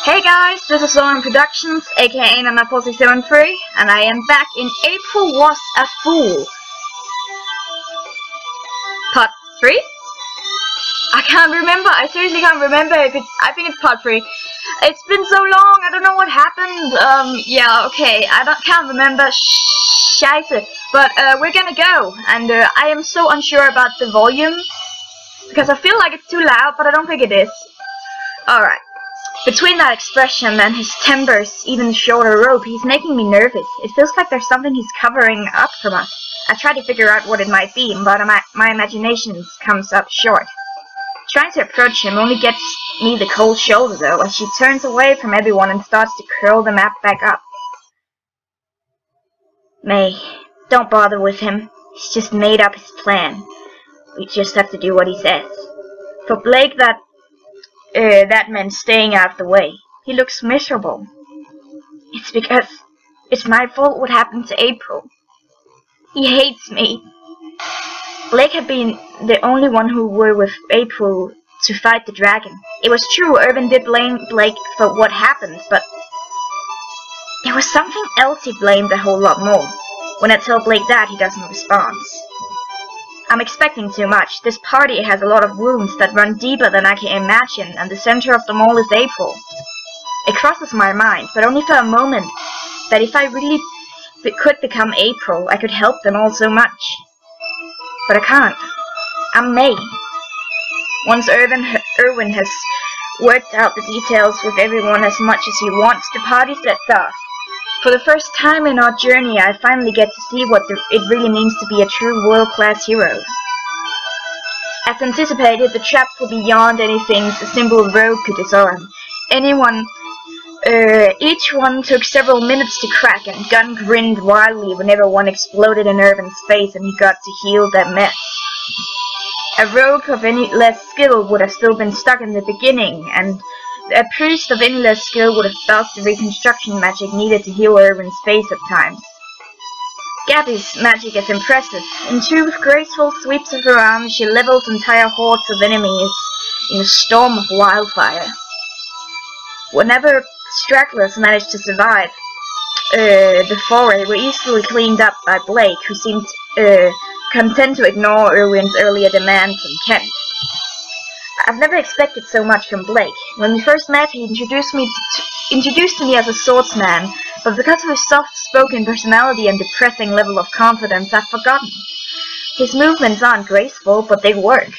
Hey guys, this is Lauren Productions, aka Nana4673, and I am back in April Was a Fool. Part 3? I can't remember, I seriously can't remember if it's, I think it's part 3. It's been so long, I don't know what happened, yeah, okay, can't remember, scheiße. But, we're gonna go, and I am so unsure about the volume, because I feel like it's too loud, but I don't think it is. Alright. Between that expression and his temper's even shorter rope, he's making me nervous. It feels like there's something he's covering up from us. I try to figure out what it might be, but my imagination comes up short. Trying to approach him only gets me the cold shoulder, though, as she turns away from everyone and starts to curl the map back up. May, don't bother with him. He's just made up his plan. We just have to do what he says. For Blake, that meant staying out of the way. He looks miserable. It's because it's my fault what happened to April. He hates me. Blake had been the only one who were with April to fight the dragon. It was true, Irvin did blame Blake for what happened, but there was something else he blamed a whole lot more. When I tell Blake that, he doesn't respond. I'm expecting too much. This party has a lot of wounds that run deeper than I can imagine, and the center of them all is April. It crosses my mind, but only for a moment, that if I really could become April, I could help them all so much. But I can't. I'm May. Once Irwin has worked out the details with everyone as much as he wants, the party sets off. For the first time in our journey, I finally get to see what it really means to be a true world-class hero. As anticipated, the traps were beyond anything a simple rogue could disarm. Each one took several minutes to crack, and Gunn grinned wildly whenever one exploded in Irvin's face and he got to heal that mess. A rogue of any less skill would have still been stuck in the beginning, and a priest of any less skill would have felt the reconstruction magic needed to heal Irvin's face at times. Gabby's magic is impressive. In 2 graceful sweeps of her arms, she levels entire hordes of enemies in a storm of wildfire. Whenever stragglers managed to survive the foray, were easily cleaned up by Blake, who seemed content to ignore Irwin's earlier demands and Kent. I've never expected so much from Blake. When we first met, he introduced to me as a swordsman, but because of his soft-spoken personality and depressing level of confidence, I've forgotten. His movements aren't graceful, but they work.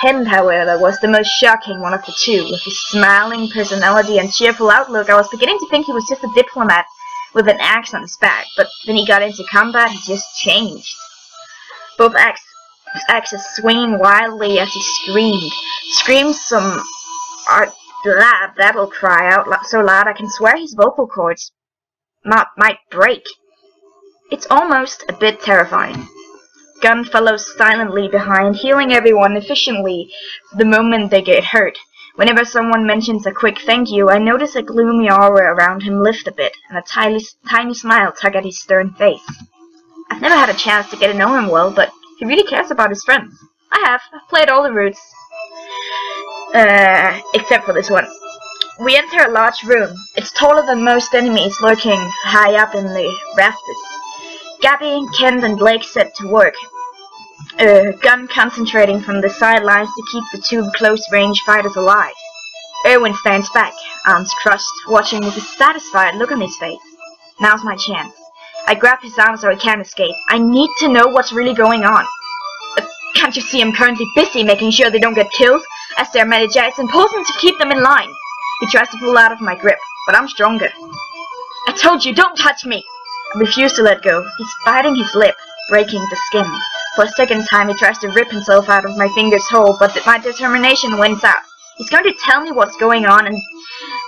Kent, however, was the most shocking one of the two. With his smiling personality and cheerful outlook, I was beginning to think he was just a diplomat with an axe on his back, but when he got into combat, he just changed. Both axes swinging wildly as he screamed. Screams some that'll cry out so loud I can swear his vocal cords might break. It's almost a bit terrifying. Gunn follows silently behind, healing everyone efficiently the moment they get hurt. Whenever someone mentions a quick thank you, I notice a gloomy aura around him lift a bit, and a tiny smile tug at his stern face. I've never had a chance to get to know him well, but he really cares about his friends. I've played all the routes. Except for this one. We enter a large room. It's taller than most enemies, lurking high up in the rafters. Gabby, Kent, and Blake set to work. Gunn concentrating from the sidelines to keep the 2 close-range fighters alive. Irwin stands back, arms crossed, watching with a satisfied look on his face. Now's my chance. I grab his arm so he can't escape. I need to know what's really going on. Can't you see I'm currently busy making sure they don't get killed? As their manager, it's important to keep them in line. He tries to pull out of my grip, but I'm stronger. I told you, don't touch me! I refuse to let go. He's biting his lip, breaking the skin. For a second time, he tries to rip himself out of my finger's hold, but my determination wins out. He's going to tell me what's going on,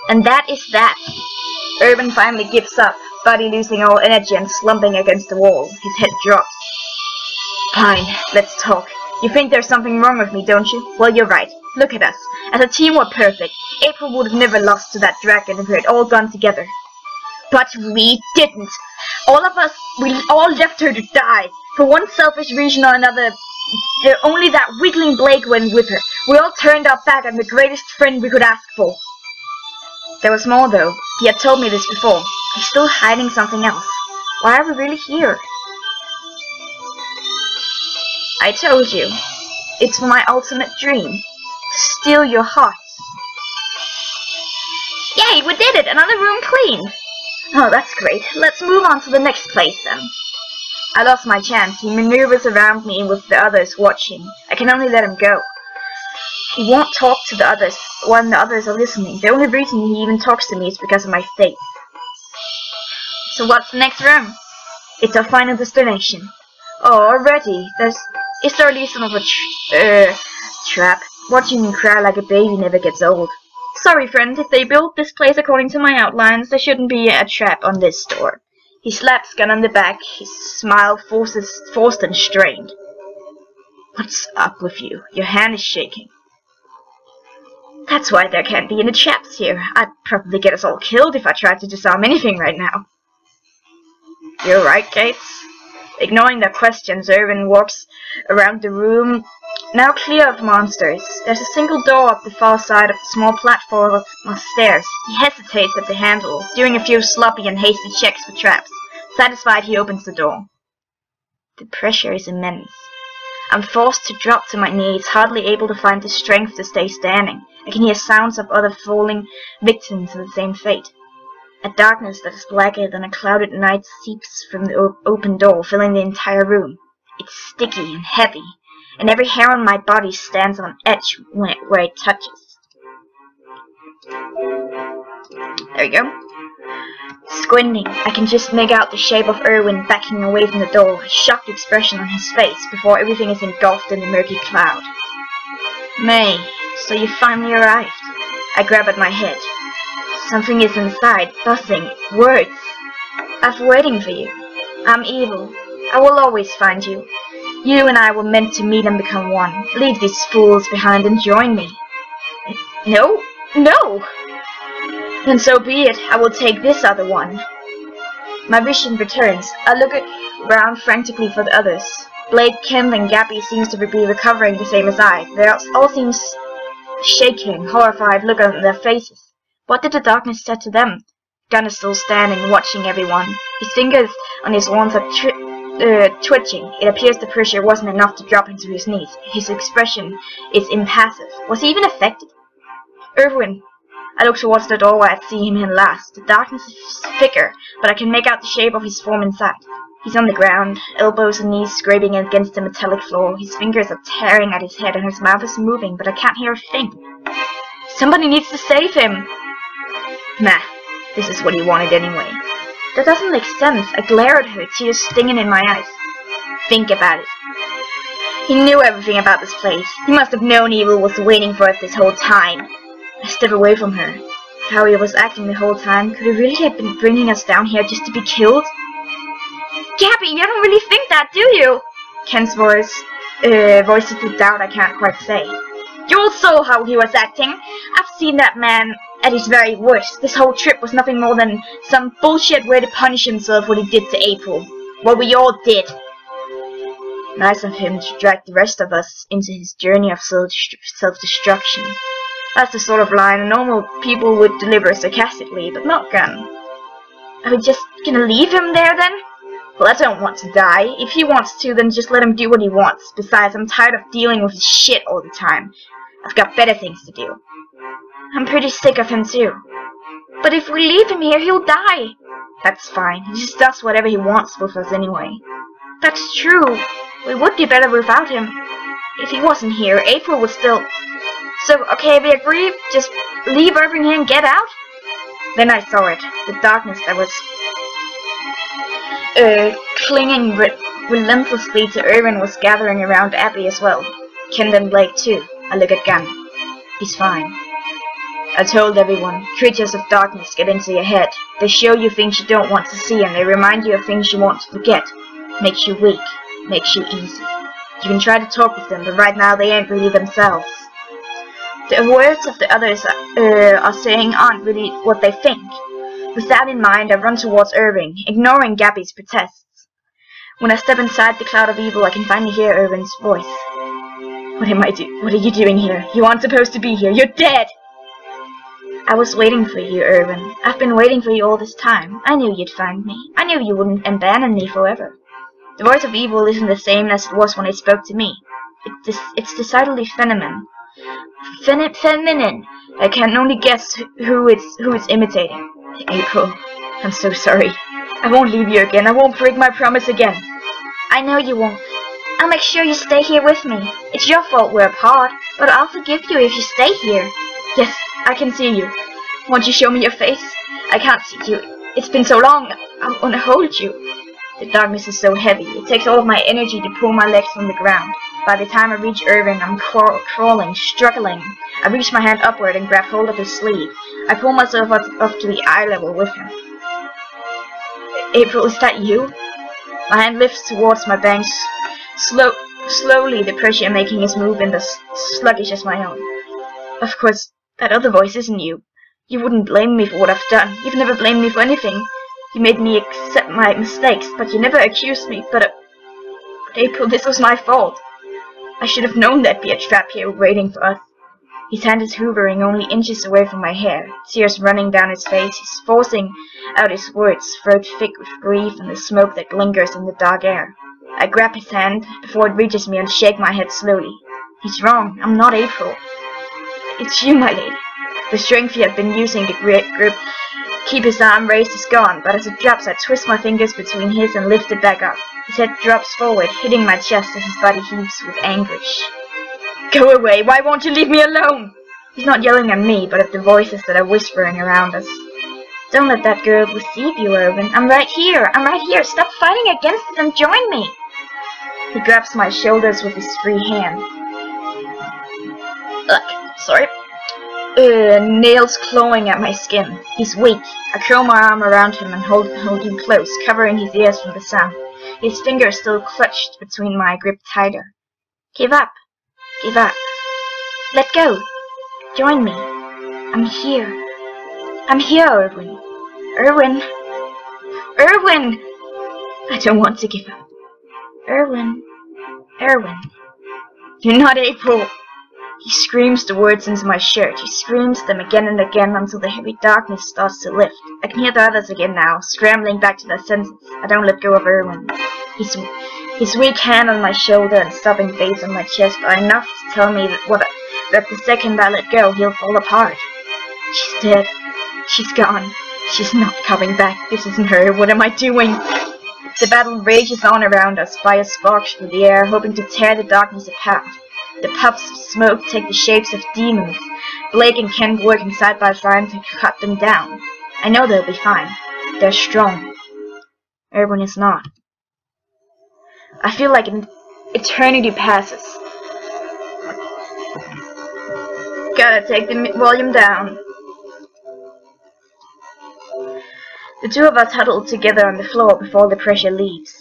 and that is that. Irvin finally gives up, body losing all energy and slumping against the wall. His head drops. Fine, let's talk. You think there's something wrong with me, don't you? Well, you're right. Look at us. As a team, we're perfect. April would have never lost to that dragon if we had all gone together. But we didn't. All of us, we all left her to die. For one selfish reason or another, only that weakling Blake went with her. We all turned our back on the greatest friend we could ask for. There was more though. He had told me this before. He's still hiding something else. Why are we really here? I told you. It's my ultimate dream. Steal your heart. Yay, we did it! Another room clean! Oh, that's great. Let's move on to the next place then. I lost my chance. He maneuvers around me with the others watching. I can only let him go. He won't talk to the others when the others are listening. The only reason he even talks to me is because of my faith. So what's the next room? It's our final destination. Oh, already? Is there at least some of a trap? Watching me cry like a baby never gets old. Sorry, friend, if they built this place according to my outlines, there shouldn't be a trap on this door. He slaps Gunn on the back, his smile forced and strained. What's up with you? Your hand is shaking. That's why there can't be any traps here. I'd probably get us all killed if I tried to disarm anything right now. You're right, Gates. Ignoring their questions, Irwin walks around the room, now clear of monsters. There's a single door up the far side of the small platform of stairs. He hesitates at the handle, doing a few sloppy and hasty checks for traps. Satisfied, he opens the door. The pressure is immense. I'm forced to drop to my knees, hardly able to find the strength to stay standing. I can hear sounds of other falling victims of the same fate. A darkness that is blacker than a clouded night seeps from the open door, filling the entire room. It's sticky and heavy, and every hair on my body stands on edge where it touches. There we go. Squinting, I can just make out the shape of Irwin backing away from the door, a shocked expression on his face before everything is engulfed in a murky cloud. May, so you finally arrived. I grab at my head. Something is inside, buzzing, words. I've been waiting for you. I'm evil. I will always find you. You and I were meant to meet and become one. Leave these fools behind and join me. No, no! Then so be it. I will take this other one. My vision returns. I look around frantically for the others. Blake, Ken, and Gabby seems to be recovering the same as I. They all seem shaking, horrified look on their faces. What did the darkness say to them? Gunn is still standing, watching everyone. His fingers on his wands are twitching. It appears the pressure wasn't enough to drop him to his knees. His expression is impassive. Was he even affected? Irwin. I look towards the door where I'd seen him last. The darkness is thicker, but I can make out the shape of his form inside. He's on the ground, elbows and knees scraping against the metallic floor. His fingers are tearing at his head and his mouth is moving, but I can't hear a thing. Somebody needs to save him! Nah, this is what he wanted anyway. That doesn't make sense. I glare at her, tears stinging in my eyes. Think about it. He knew everything about this place. He must have known evil was waiting for us this whole time. I step away from her. How he was acting the whole time. Could he really have been bringing us down here just to be killed? Gabby, you don't really think that, do you? Ken's voices the doubt I can't quite say. You all saw how he was acting. I've seen that man at his very worst. This whole trip was nothing more than some bullshit way to punish himself what he did to April. What we all did. Nice of him to drag the rest of us into his journey of self-destruction. That's the sort of line normal people would deliver sarcastically, but not Gunn. Are we just gonna leave him there then? Well, I don't want to die. If he wants to, then just let him do what he wants. Besides, I'm tired of dealing with his shit all the time. I've got better things to do. I'm pretty sick of him too. But if we leave him here, he'll die. That's fine. He just does whatever he wants with us anyway. That's true. We would be better without him. If he wasn't here, April would still... So, okay, we agree, just leave Irving here and get out? Then I saw it, the darkness that was clinging relentlessly to Irving was gathering around Abby as well. Ken and Blake too. I look at Gunn. He's fine. I told everyone, creatures of darkness get into your head. They show you things you don't want to see and they remind you of things you want to forget. Makes you weak, makes you easy. You can try to talk with them, but right now they ain't really themselves. The words of the others are saying aren't really what they think. With that in mind, I run towards Irving, ignoring Gabby's protests. When I step inside the cloud of evil, I can finally hear Irving's voice. What are you doing here? You aren't supposed to be here. You're dead! I was waiting for you, Erwin. I've been waiting for you all this time. I knew you'd find me. I knew you wouldn't abandon me forever. The voice of evil isn't the same as it was when it spoke to me. It's decidedly feminine. Feminine. I can only guess who it's imitating. April, I'm so sorry. I won't leave you again. I won't break my promise again. I know you won't. I'll make sure you stay here with me. It's your fault we're apart, but I'll forgive you if you stay here. Yes, I can see you. Won't you show me your face? I can't see you. It's been so long. I want to hold you. The darkness is so heavy. It takes all of my energy to pull my legs from the ground. By the time I reach Erwin, I'm crawling, struggling. I reach my hand upward and grab hold of his sleeve. I pull myself up to the eye level with him. April, is that you? My hand lifts towards my bangs. Slowly, the pressure making his movement as sluggish as my own. Of course, that other voice isn't you. You wouldn't blame me for what I've done. You've never blamed me for anything. You made me accept my mistakes, but you never accused me. But April, this was my fault. I should have known there'd be a trap here waiting for us. His hand is hovering only inches away from my hair, tears running down his face. He's forcing out his words, throat thick with grief and the smoke that lingers in the dark air. I grab his hand before it reaches me and shake my head slowly. He's wrong. I'm not April. It's you, my lady. The strength he had been using to keep his arm raised is gone, but as it drops, I twist my fingers between his and lift it back up. His head drops forward, hitting my chest as his body heaves with anguish. Go away! Why won't you leave me alone? He's not yelling at me, but at the voices that are whispering around us. Don't let that girl deceive you, Erwin. I'm right here. I'm right here. Stop fighting against it and join me. He grabs my shoulders with his free hand. Sorry. Nails clawing at my skin. He's weak. I curl my arm around him and hold him close, covering his ears from the sound. His fingers still clutched between my grip tighter. Give up. Give up. Let go. Join me. I'm here. I'm here, Erwin. Erwin. Erwin! I don't want to give up. Erwin. Erwin. You're not April. He screams the words into my shirt. He screams them again and again until the heavy darkness starts to lift. I can hear the others again now, scrambling back to their senses. I don't let go of Erwin. His weak hand on my shoulder and sobbing face on my chest are enough to tell me that the second I let go, he'll fall apart. She's dead. She's gone. She's not coming back. This isn't her. What am I doing? The battle rages on around us. Fire sparks through the air, hoping to tear the darkness apart. The puffs of smoke take the shapes of demons. Blake and Ken working side by side to cut them down. I know they'll be fine. They're strong. Erwin is not. I feel like an eternity passes. Gotta take the volume down. The two of us huddled together on the floor before the pressure leaves.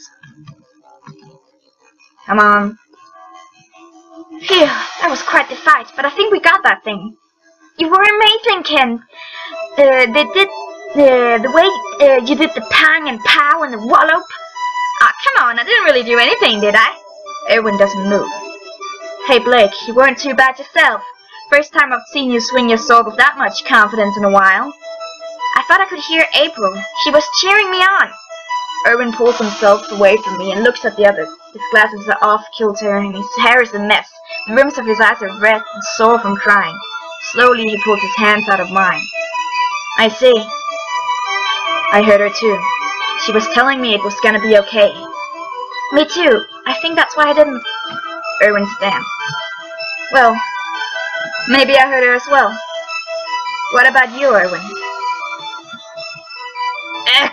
Come on. Phew, that was quite the fight, but I think we got that thing. You were amazing, Ken. The way you did the pang and pow and the wallop. Ah, come on, I didn't really do anything, did I? Erwin doesn't move. Hey, Blake, you weren't too bad yourself. First time I've seen you swing your sword with that much confidence in a while. I thought I could hear April. She was cheering me on. Erwin pulls himself away from me and looks at the others. His glasses are off kilter and his hair is a mess. The rims of his eyes are red and sore from crying. Slowly he pulls his hands out of mine. I see. I heard her too. She was telling me it was gonna be okay. Me too. I think that's why I didn't. Erwin stamped. Well, maybe I heard her as well. What about you, Erwin?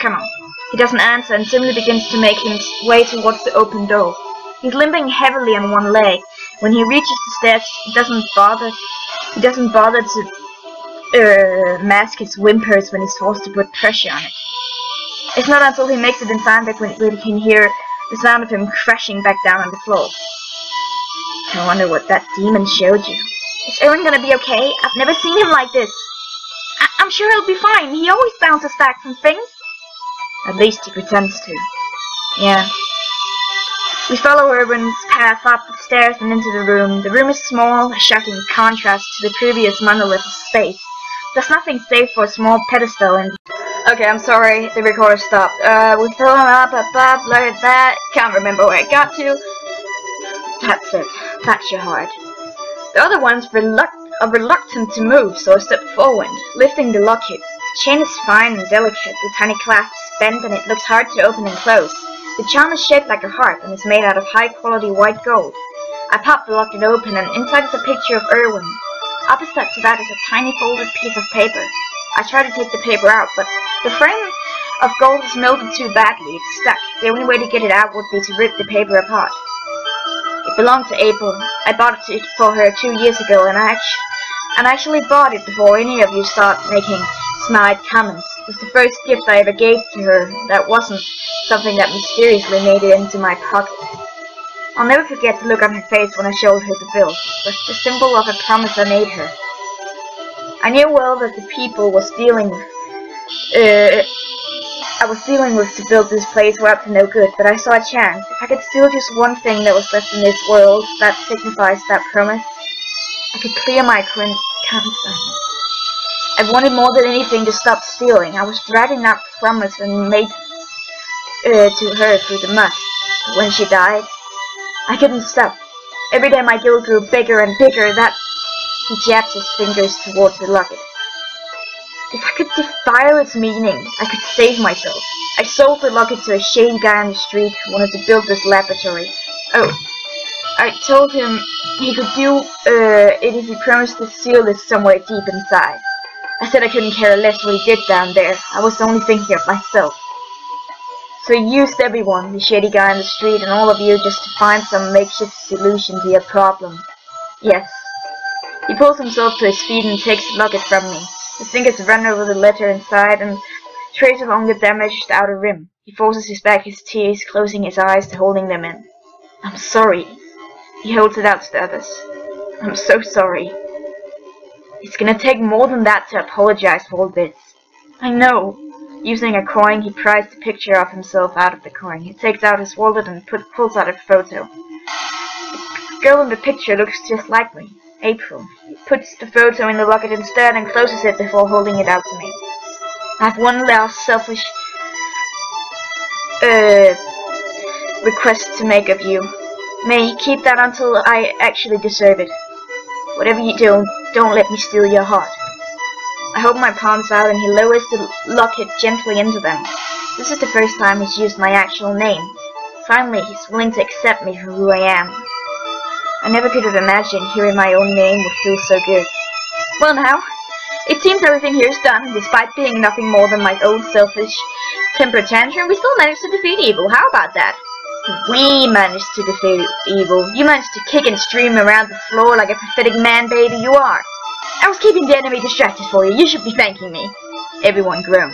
Come on. He doesn't answer and simply begins to make his way towards the open door. He's limping heavily on one leg. When he reaches the stairs, he doesn't bother to mask his whimpers when he's forced to put pressure on it. It's not until he makes it inside that we can hear the sound of him crashing back down on the floor. I wonder what that demon showed you. Is Erwin gonna be okay? I've never seen him like this. I'm sure he'll be fine. He always bounces back from things. At least he pretends to. Yeah. We follow Erwin's path up the stairs and into the room. The room is small, a shocking contrast to the previous monolith of space. There's nothing safe for a small pedestal in. Okay, I'm sorry, the recorder stopped. We fill him up, like that. Can't remember where it got to. That's it. That's your heart. The other ones are reluctant to move, so I stepped forward, lifting the locket. The chain is fine and delicate, the tiny clasp is bent and it looks hard to open and close. The charm is shaped like a heart and is made out of high-quality white gold. I popped the locket open and inside is a picture of Erwin. Opposite to that is a tiny folded piece of paper. I tried to take the paper out, but the frame of gold is melted too badly. It's stuck. The only way to get it out would be to rip the paper apart. It belonged to April. I bought it for her 2 years ago, and I actually bought it before any of you started making snide comments. It was the first gift I ever gave to her that wasn't something that mysteriously made it into my pocket. I'll never forget the look on her face when I showed her the bill. It was the symbol of a promise I made her. I knew well that the people I was dealing with to build this place were up to no good, but I saw a chance. If I could steal just one thing that was left in this world that signifies that promise, I could clear my conscience. I wanted more than anything to stop stealing. I was dragging that promise and made to her through the mud. But when she died, I couldn't stop. Every day my guilt grew bigger and bigger. He jabbed his fingers towards the locket. If I could defile its meaning, I could save myself. I sold the locket to a shady guy on the street who wanted to build this laboratory. Oh, I told him he could do it if he promised to seal it somewhere deep inside. I said I couldn't care less what he did down there. I was only thinking of myself. So he used everyone, the shady guy on the street and all of you, just to find some makeshift solution to your problem. Yes. He pulls himself to his feet and takes the locket from me. His fingers run over the letter inside and trace along the damaged outer rim. He forces back his tears, closing his eyes to holding them in. I'm sorry. He holds it out to the others. I'm so sorry. It's gonna take more than that to apologize for all this. I know. Using a coin, he pries the picture of himself out of the coin. He takes out his wallet and pulls out a photo. The girl in the picture looks just like me. April. He puts the photo in the locket instead and closes it before holding it out to me. I have one last selfish request to make of you. May he keep that until I actually deserve it. Whatever you do, don't let me steal your heart. I hold my palms out and he lowers the locket gently into them. This is the first time he's used my actual name. Finally, he's willing to accept me for who I am. I never could have imagined hearing my own name would feel so good. Well now, it seems everything here is done, and despite being nothing more than my own selfish temper tantrum, we still managed to defeat evil. How about that? We managed to defeat evil. You managed to kick and stream around the floor like a pathetic man-baby you are. I was keeping the enemy distracted for you. You should be thanking me. Everyone groaned.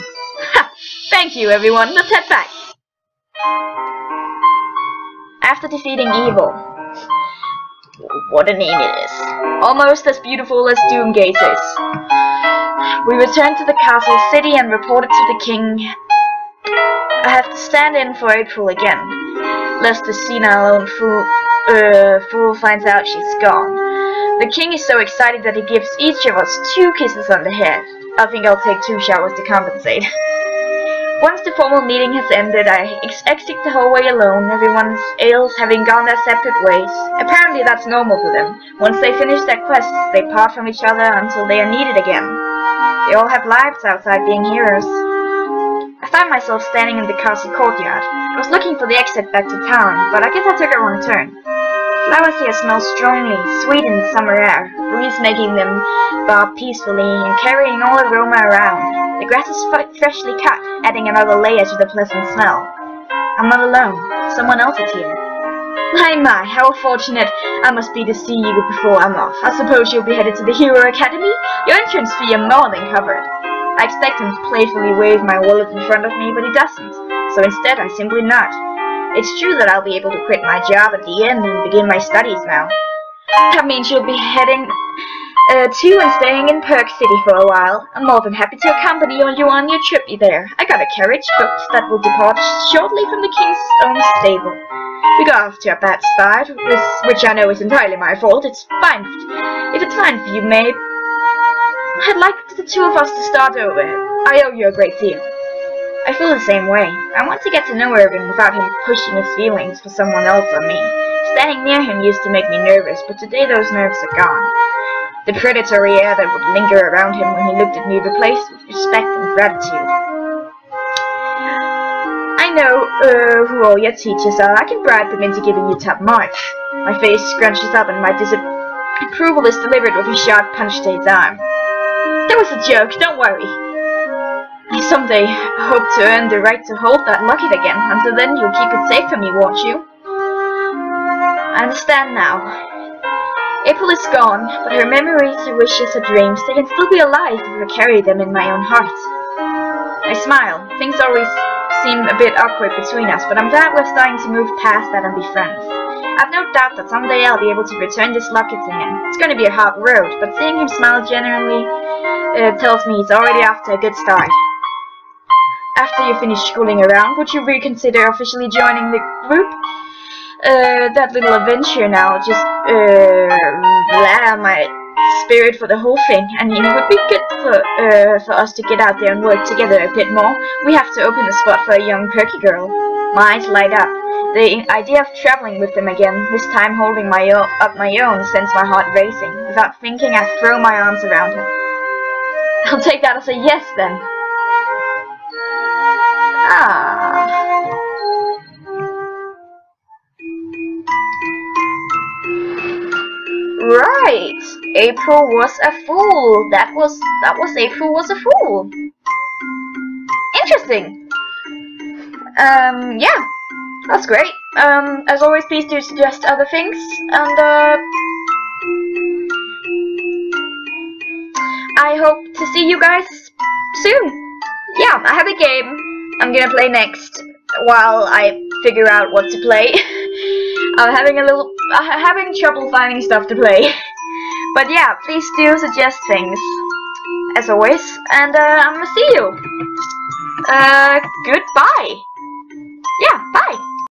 Ha! Thank you, everyone. Let's head back. After defeating evil, what a name it is. Almost as beautiful as Doomgazers. We returned to the castle city and reported to the king. I have to stand in for April again, lest the senile old fool finds out she's gone. The king is so excited that he gives each of us 2 kisses on the head. I think I'll take 2 showers to compensate. Once the formal meeting has ended, I exit the hallway alone, everyone's ales having gone their separate ways. Apparently that's normal for them. Once they finish their quests, they part from each other until they are needed again. They all have lives outside being heroes. I find myself standing in the castle courtyard. I was looking for the exit back to town, but I guess I took a wrong turn. Flowers here smell strongly, sweet in the summer air, a breeze making them bob peacefully and carrying all aroma around. The grass is freshly cut, adding another layer to the pleasant smell. I'm not alone. Someone else is here. My, how fortunate I must be to see you before I'm off. I suppose you'll be headed to the Hero Academy? Your entrance fee are more than covered. I expect him to playfully wave my wallet in front of me, but he doesn't. So instead, I simply nod. It's true that I'll be able to quit my job at the inn and begin my studies now. That means you'll be heading to and staying in Perk City for a while. I'm more than happy to accompany you on your trip there. I got a carriage booked that will depart shortly from the king's own stable. We got off to a bad start, which I know is entirely my fault. If it's fine for you, I'd like the two of us to start over. I owe you a great deal. I feel the same way. I want to get to know Irvin without him pushing his feelings for someone else on me. Standing near him used to make me nervous, but today those nerves are gone. The predatory air that would linger around him when he looked at me replaced with respect and gratitude. I know who all your teachers are. I can bribe them into giving you top marks. My face scrunches up and my disapproval is delivered with a sharp punch to his arm. That was a joke, don't worry. I someday hope to earn the right to hold that locket again. Until then, you'll keep it safe from me, won't you? I understand now. April is gone, but her memories, her wishes, her dreams, they can still be alive if I carry them in my own heart. I smile. Things always seem a bit awkward between us, but I'm glad we're starting to move past that and be friends. I've no doubt that someday I'll be able to return this locket to him. It's going to be a hard road, but seeing him smile genuinely tells me he's already off to a good start. After you finish schooling around, would you reconsider officially joining the group? That little adventure now just my spirit for the whole thing, and it would be good for us to get out there and work together a bit more. We have to open a spot for a young perky girl. My eyes light up. The idea of traveling with them again, this time holding my own, sends my heart racing. Without thinking, I throw my arms around him. I'll take that as a yes then. Right. April was a fool. That was April was a fool. Interesting. Yeah. That's great. As always, please do suggest other things, and I hope to see you guys soon. Yeah, I have a game I'm gonna play next while I figure out what to play. I'm having trouble finding stuff to play. But yeah, please do suggest things, as always, and I'm gonna see you. Goodbye. Yeah, bye.